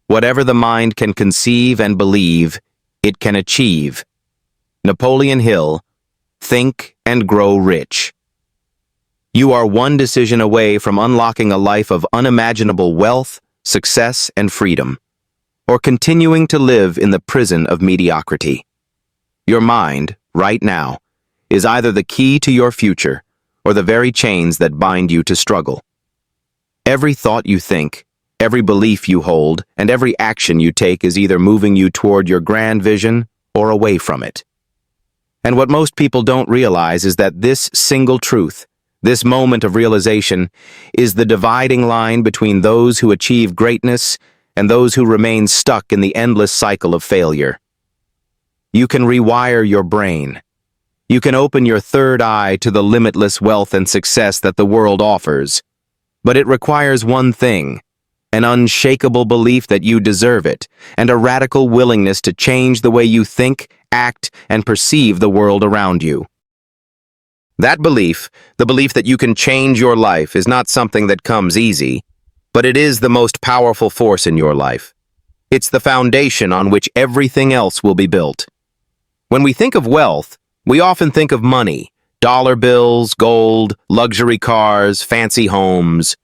Whatever the mind can conceive and believe, it can achieve. Napoleon Hill, Think and Grow Rich. You are one decision away from unlocking a life of unimaginable wealth, success, and freedom, or continuing to live in the prison of mediocrity. Your mind, right now, is either the key to your future or the very chains that bind you to struggle. Every thought you think, every belief you hold, and every action you take is either moving you toward your grand vision or away from it. And what most people don't realize is that this single truth, this moment of realization, is the dividing line between those who achieve greatness and those who remain stuck in the endless cycle of failure. You can rewire your brain. You can open your third eye to the limitless wealth and success that the world offers. But it requires one thing: an unshakable belief that you deserve it, and a radical willingness to change the way you think, act, and perceive the world around you. That belief, the belief that you can change your life, is not something that comes easy, but it is the most powerful force in your life. It's the foundation on which everything else will be built. When we think of wealth, we often think of money, dollar bills, gold, luxury cars, fancy homes.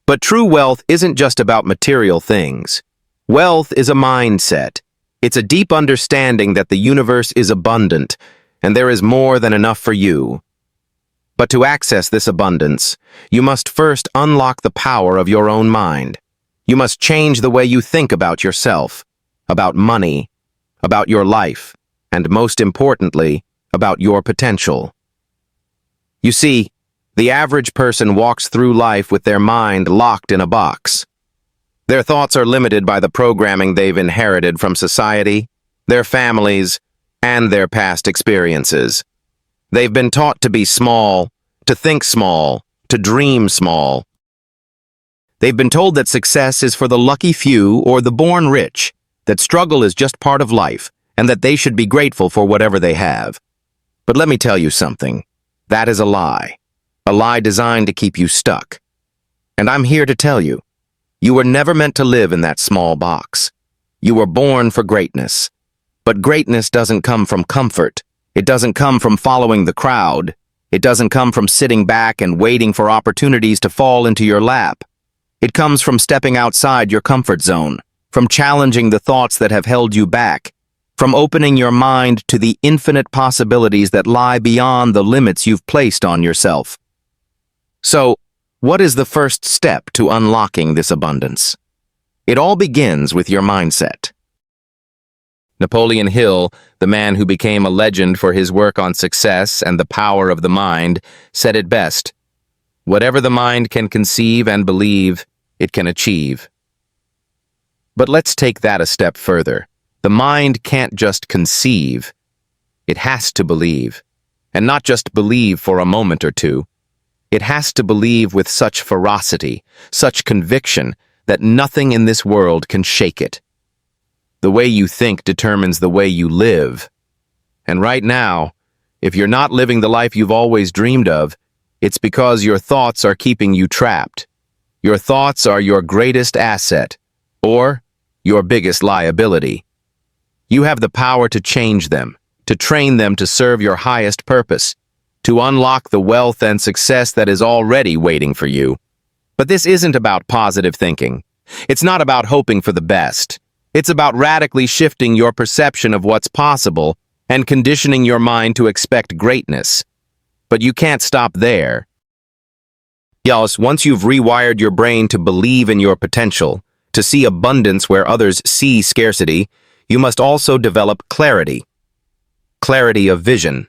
But true wealth isn't just about material things. Wealth is a mindset. It's a deep understanding that the universe is abundant, and there is more than enough for you. But to access this abundance, you must first unlock the power of your own mind. You must change the way you think about yourself, about money, about your life, and most importantly, about your potential. You see, the average person walks through life with their mind locked in a box. Their thoughts are limited by the programming they've inherited from society, their families, and their past experiences. They've been taught to be small, to think small, to dream small. They've been told that success is for the lucky few or the born rich, that struggle is just part of life, and that they should be grateful for whatever they have. But let me tell you something. That is a lie designed to keep you stuck. And I'm here to tell you, you were never meant to live in that small box. You were born for greatness. But greatness doesn't come from comfort. It doesn't come from following the crowd. It doesn't come from sitting back and waiting for opportunities to fall into your lap. It comes from stepping outside your comfort zone, from challenging the thoughts that have held you back, from opening your mind to the infinite possibilities that lie beyond the limits you've placed on yourself. So, what is the first step to unlocking this abundance? It all begins with your mindset. Napoleon Hill, the man who became a legend for his work on success and the power of the mind, said it best: "Whatever the mind can conceive and believe, it can achieve." But let's take that a step further. The mind can't just conceive. It has to believe. And not just believe for a moment or two. It has to believe with such ferocity, such conviction, that nothing in this world can shake it. The way you think determines the way you live. And right now, if you're not living the life you've always dreamed of, it's because your thoughts are keeping you trapped. Your thoughts are your greatest asset, or your biggest liability. You have the power to change them, to train them to serve your highest purpose, to unlock the wealth and success that is already waiting for you. But this isn't about positive thinking. It's not about hoping for the best. It's about radically shifting your perception of what's possible and conditioning your mind to expect greatness. But you can't stop there. Yes, once you've rewired your brain to believe in your potential, to see abundance where others see scarcity, you must also develop clarity. Clarity of vision.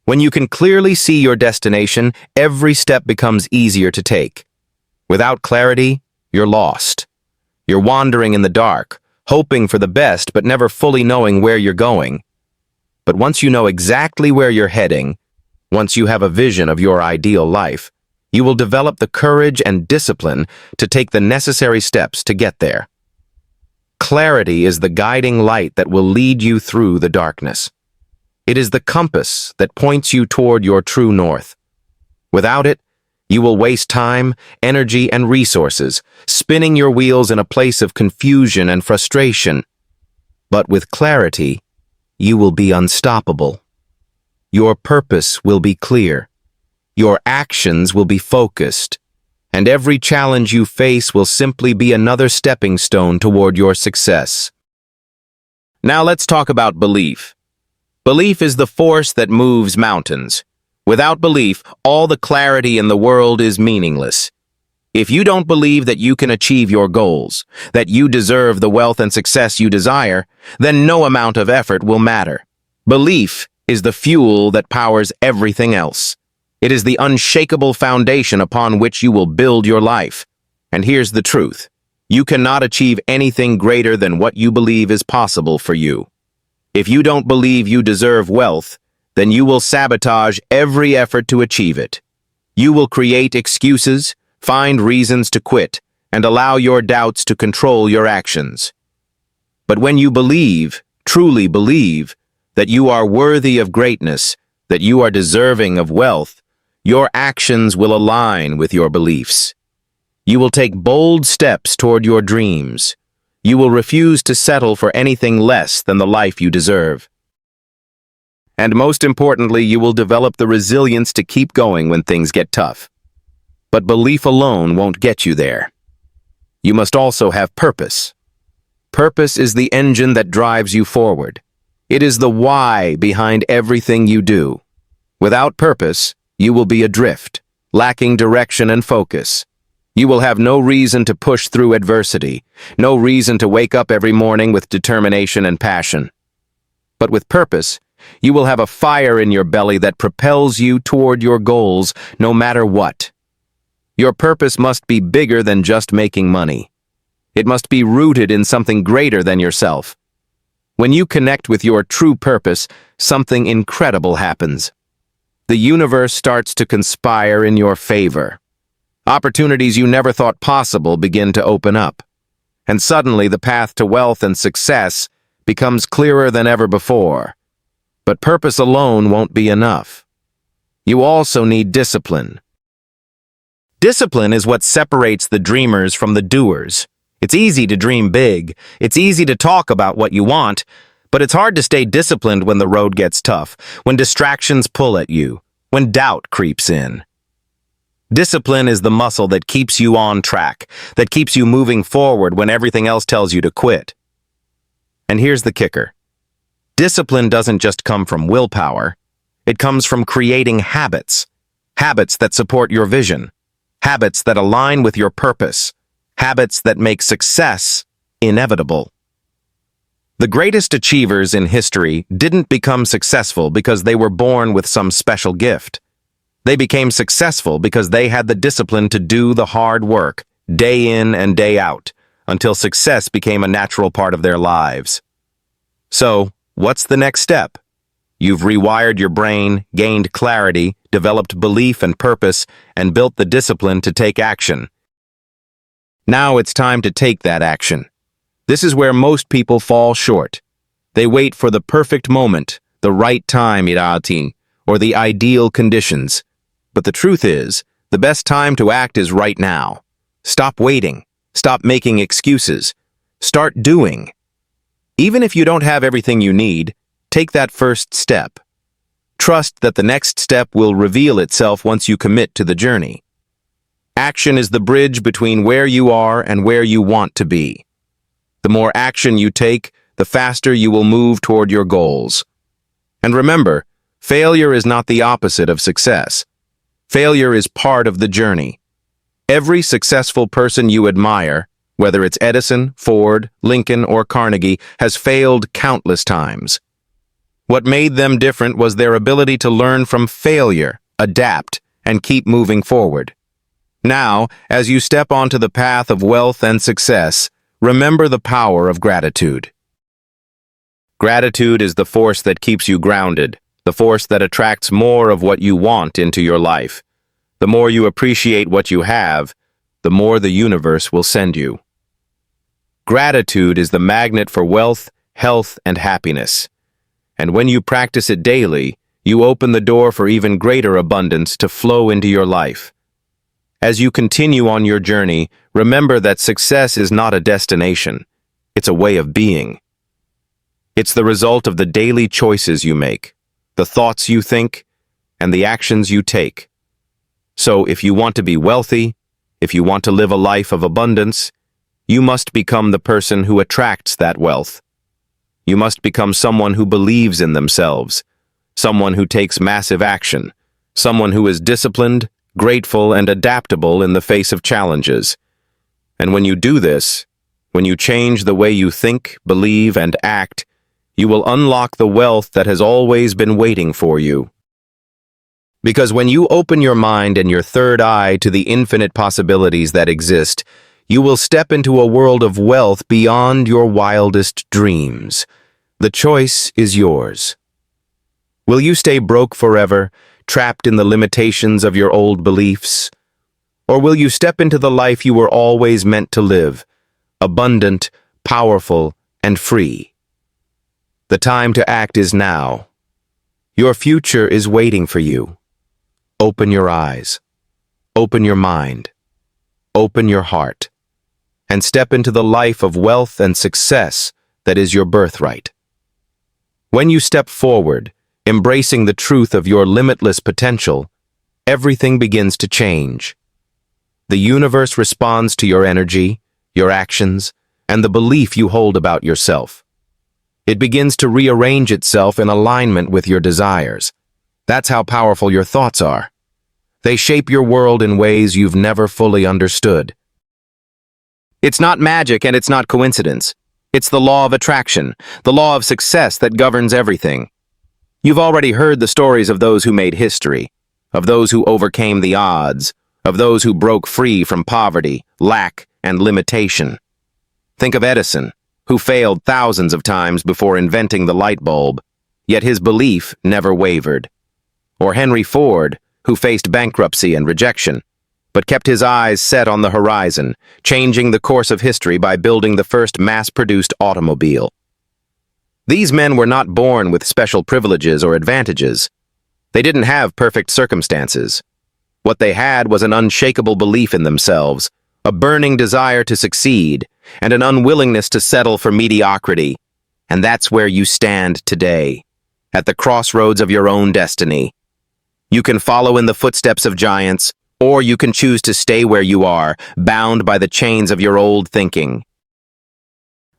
When you can clearly see your destination, every step becomes easier to take. Without clarity, you're lost. You're wandering in the dark, hoping for the best but never fully knowing where you're going. But once you know exactly where you're heading, once you have a vision of your ideal life, you will develop the courage and discipline to take the necessary steps to get there. Clarity is the guiding light that will lead you through the darkness. It is the compass that points you toward your true north. Without it, You will waste time, energy, and resources, spinning your wheels in a place of confusion and frustration. But with clarity, you will be unstoppable. Your purpose will be clear. Your actions will be focused, and every challenge you face will simply be another stepping stone toward your success. Now let's talk about belief. Belief is the force that moves mountains. Without belief, all the clarity in the world is meaningless. If you don't believe that you can achieve your goals, that you deserve the wealth and success you desire, then no amount of effort will matter. Belief is the fuel that powers everything else. It is the unshakable foundation upon which you will build your life. And here's the truth. You cannot achieve anything greater than what you believe is possible for you. If you don't believe you deserve wealth, then you will sabotage every effort to achieve it. You will create excuses, find reasons to quit, and allow your doubts to control your actions. But when you believe, truly believe, that you are worthy of greatness, that you are deserving of wealth, your actions will align with your beliefs. You will take bold steps toward your dreams. You will refuse to settle for anything less than the life you deserve. And most importantly, you will develop the resilience to keep going when things get tough. But belief alone won't get you there. You must also have purpose. Purpose is the engine that drives you forward. It is the why behind everything you do. Without purpose, you will be adrift, lacking direction and focus. You will have no reason to push through adversity, no reason to wake up every morning with determination and passion. But with purpose, you will have a fire in your belly that propels you toward your goals, no matter what. Your purpose must be bigger than just making money. It must be rooted in something greater than yourself. When you connect with your true purpose, something incredible happens. The universe starts to conspire in your favor. Opportunities you never thought possible begin to open up. And suddenly the path to wealth and success becomes clearer than ever before. But purpose alone won't be enough. You also need discipline. Discipline is what separates the dreamers from the doers. It's easy to dream big. It's easy to talk about what you want, but it's hard to stay disciplined when the road gets tough, when distractions pull at you, when doubt creeps in. Discipline is the muscle that keeps you on track, that keeps you moving forward when everything else tells you to quit. And here's the kicker. Discipline doesn't just come from willpower. It comes from creating habits. Habits that support your vision. Habits that align with your purpose. Habits that make success inevitable. The greatest achievers in history didn't become successful because they were born with some special gift. They became successful because they had the discipline to do the hard work, day in and day out, until success became a natural part of their lives. So, what's the next step? You've rewired your brain, gained clarity, developed belief and purpose, and built the discipline to take action. Now it's time to take that action. This is where most people fall short. They wait for the perfect moment, the right time, or the ideal conditions. But the truth is, the best time to act is right now. Stop waiting. Stop making excuses. Start doing. Even if you don't have everything you need, take that first step. Trust that the next step will reveal itself once you commit to the journey. Action is the bridge between where you are and where you want to be. The more action you take, the faster you will move toward your goals. And remember, failure is not the opposite of success. Failure is part of the journey. Every successful person you admire, whether it's Edison, Ford, Lincoln, or Carnegie, has failed countless times. What made them different was their ability to learn from failure, adapt, and keep moving forward. Now, as you step onto the path of wealth and success, remember the power of gratitude. Gratitude is the force that keeps you grounded, the force that attracts more of what you want into your life. The more you appreciate what you have, the more the universe will send you. Gratitude is the magnet for wealth, health, and happiness. And when you practice it daily, you open the door for even greater abundance to flow into your life. As you continue on your journey, remember that success is not a destination. It's a way of being. It's the result of the daily choices you make, the thoughts you think, and the actions you take. So if you want to be wealthy, if you want to live a life of abundance, you must become the person who attracts that wealth. You must become someone who believes in themselves, someone who takes massive action, someone who is disciplined, grateful, and adaptable in the face of challenges. And when you do this, when you change the way you think, believe, and act, you will unlock the wealth that has always been waiting for you. Because when you open your mind and your third eye to the infinite possibilities that exist, you will step into a world of wealth beyond your wildest dreams. The choice is yours. Will you stay broke forever, trapped in the limitations of your old beliefs? Or will you step into the life you were always meant to live, abundant, powerful, and free? The time to act is now. Your future is waiting for you. Open your eyes, open your mind, open your heart, and step into the life of wealth and success that is your birthright. When you step forward, embracing the truth of your limitless potential, everything begins to change. The universe responds to your energy, your actions, and the belief you hold about yourself. It begins to rearrange itself in alignment with your desires. That's how powerful your thoughts are. They shape your world in ways you've never fully understood. It's not magic and it's not coincidence. It's the law of attraction, the law of success that governs everything. You've already heard the stories of those who made history, of those who overcame the odds, of those who broke free from poverty, lack, and limitation. Think of Edison, who failed thousands of times before inventing the light bulb, yet his belief never wavered. Or Henry Ford, who faced bankruptcy and rejection, but kept his eyes set on the horizon, changing the course of history by building the first mass-produced automobile. These men were not born with special privileges or advantages. They didn't have perfect circumstances. What they had was an unshakable belief in themselves, a burning desire to succeed, and an unwillingness to settle for mediocrity. And that's where you stand today, at the crossroads of your own destiny. You can follow in the footsteps of giants, or you can choose to stay where you are, bound by the chains of your old thinking.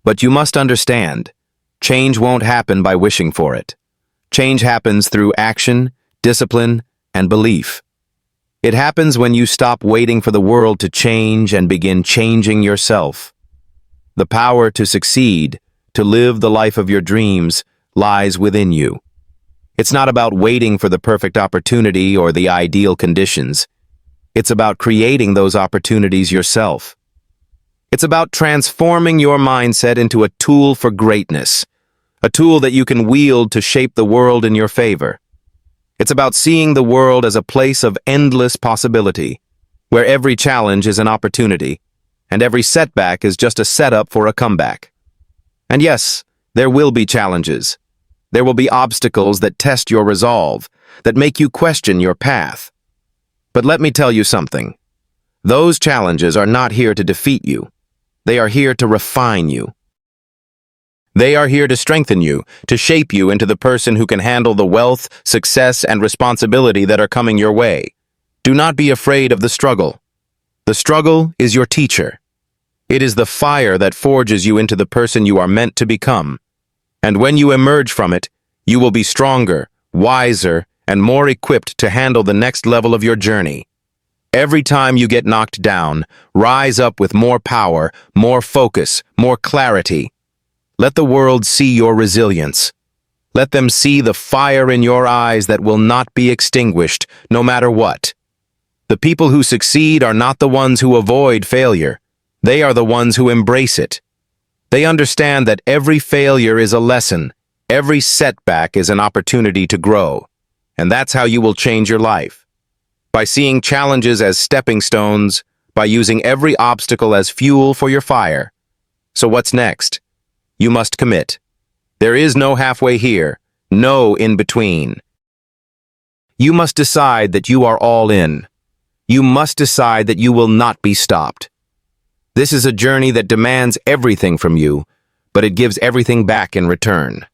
But you must understand, change won't happen by wishing for it. Change happens through action, discipline, and belief. It happens when you stop waiting for the world to change and begin changing yourself. The power to succeed, to live the life of your dreams, lies within you. It's not about waiting for the perfect opportunity or the ideal conditions. It's about creating those opportunities yourself. It's about transforming your mindset into a tool for greatness, a tool that you can wield to shape the world in your favor. It's about seeing the world as a place of endless possibility, where every challenge is an opportunity, and every setback is just a setup for a comeback. And yes, there will be challenges. There will be obstacles that test your resolve, that make you question your path. But let me tell you something. Those challenges are not here to defeat you. They are here to refine you. They are here to strengthen you, to shape you into the person who can handle the wealth, success, and responsibility that are coming your way. Do not be afraid of the struggle. The struggle is your teacher. It is the fire that forges you into the person you are meant to become. And when you emerge from it, you will be stronger, wiser, and more equipped to handle the next level of your journey. Every time you get knocked down, rise up with more power, more focus, more clarity. Let the world see your resilience. Let them see the fire in your eyes that will not be extinguished, no matter what. The people who succeed are not the ones who avoid failure. They are the ones who embrace it. They understand that every failure is a lesson, every setback is an opportunity to grow. And that's how you will change your life. By seeing challenges as stepping stones, by using every obstacle as fuel for your fire. So what's next? You must commit. There is no halfway here, no in between. You must decide that you are all in. You must decide that you will not be stopped. This is a journey that demands everything from you, but it gives everything back in return.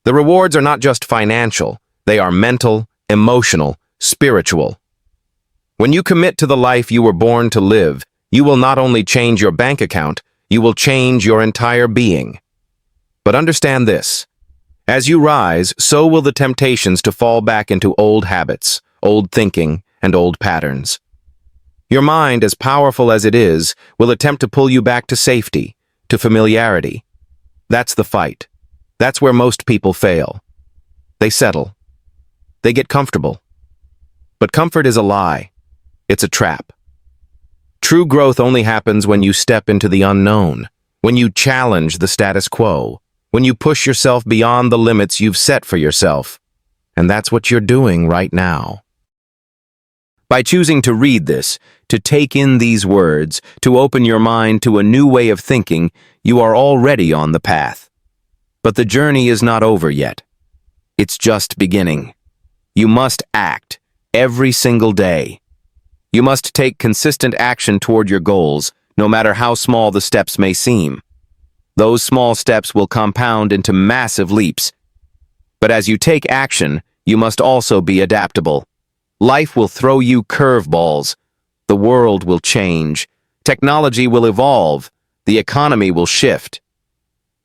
The rewards are not just financial, they are mental, emotional, spiritual. When you commit to the life you were born to live, you will not only change your bank account, you will change your entire being. But understand this: as you rise, so will the temptations to fall back into old habits, old thinking, and old patterns. Your mind, as powerful as it is, will attempt to pull you back to safety, to familiarity. That's the fight. That's where most people fail. They settle. They get comfortable. But comfort is a lie. It's a trap. True growth only happens when you step into the unknown, when you challenge the status quo, when you push yourself beyond the limits you've set for yourself. And that's what you're doing right now. By choosing to read this, to take in these words, to open your mind to a new way of thinking, you are already on the path. But the journey is not over yet. It's just beginning. You must act every single day. You must take consistent action toward your goals, no matter how small the steps may seem. Those small steps will compound into massive leaps. But as you take action, you must also be adaptable. Life will throw you curveballs. The world will change. Technology will evolve. The economy will shift.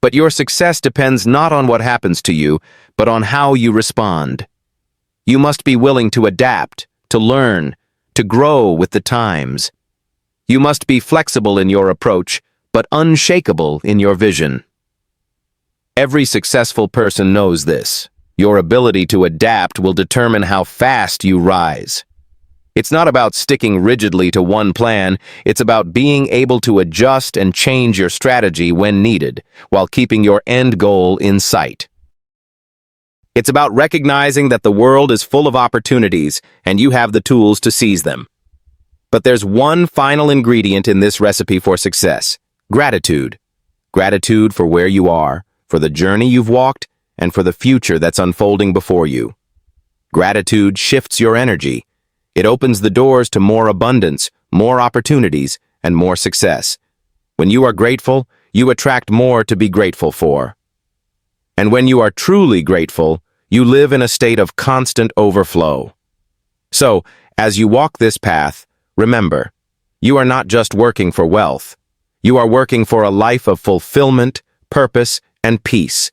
But your success depends not on what happens to you, but on how you respond. You must be willing to adapt, to learn, to grow with the times. You must be flexible in your approach, but unshakable in your vision. Every successful person knows this. Your ability to adapt will determine how fast you rise. It's not about sticking rigidly to one plan, it's about being able to adjust and change your strategy when needed, while keeping your end goal in sight. It's about recognizing that the world is full of opportunities, and you have the tools to seize them. But there's one final ingredient in this recipe for success: gratitude. Gratitude for where you are, for the journey you've walked, and for the future that's unfolding before you. Gratitude shifts your energy. It opens the doors to more abundance, more opportunities, and more success. When you are grateful, you attract more to be grateful for. And when you are truly grateful, you live in a state of constant overflow. So, as you walk this path, remember, you are not just working for wealth. You are working for a life of fulfillment, purpose, and peace.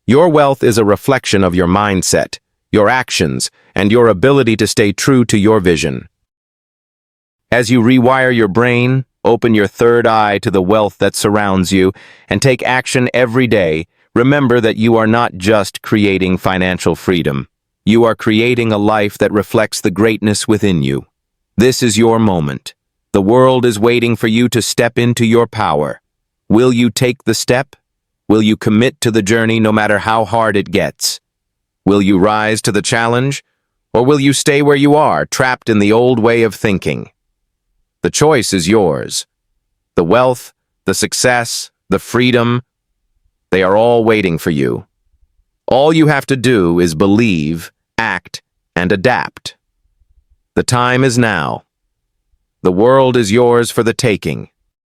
Your wealth is a reflection of your mindset, your actions, and your ability to stay true to your vision. As you rewire your brain, open your third eye to the wealth that surrounds you, and take action every day, remember that you are not just creating financial freedom. You are creating a life that reflects the greatness within you. This is your moment. The world is waiting for you to step into your power. Will you take the step? Will you commit to the journey no matter how hard it gets? Will you rise to the challenge? Or will you stay where you are, trapped in the old way of thinking? The choice is yours. The wealth, the success, the freedom, they are all waiting for you. All you have to do is believe, act, and adapt. The time is now. The world is yours for the taking.